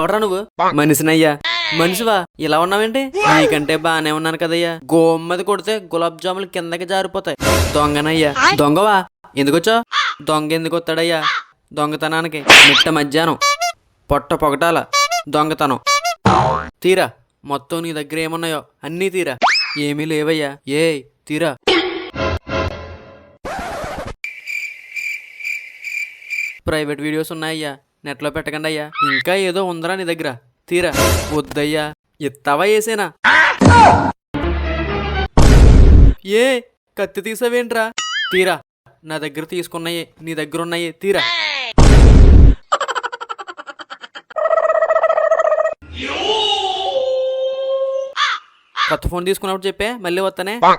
ఎవరా నువ్వు? మనిషినయ్యా. మనిషివా? ఇలా ఉన్నావేంటి? నీకంటే బానే ఉన్నాను కదయ్యా. గోమ్మది కొడితే గులాబ్ జాములు కిందకి జారిపోతాయి. దొంగనయ్యా. దొంగవా? ఎందుకొచ్చా? దొంగ ఎందుకు వస్తాడయ్యా? దొంగతనానికి మిట్ట మధ్యాహ్నం పొట్ట పొగటాల దొంగతనం. తీరా మొత్తం నీ దగ్గర ఏమున్నాయో అన్నీ తీరా. ఏమీ లేవయ్యా. తీరా. ప్రైవేట్ వీడియోస్ ఉన్నాయ్యా, నెట్లో పెట్టకండి అయ్యా. ఇంకా ఏదో ఉందరా నీ దగ్గర? తీరా. వద్దయ్యా. ఎత్తావా వేసేనా? కత్తి తీసావేంట్రా? తీరా. నా దగ్గర తీసుకున్నాయే నీ దగ్గర ఉన్నాయే. తీరా. కొత్త ఫోన్ తీసుకున్నప్పుడు చెప్పే, మళ్ళీ వస్తానే. బాయ్.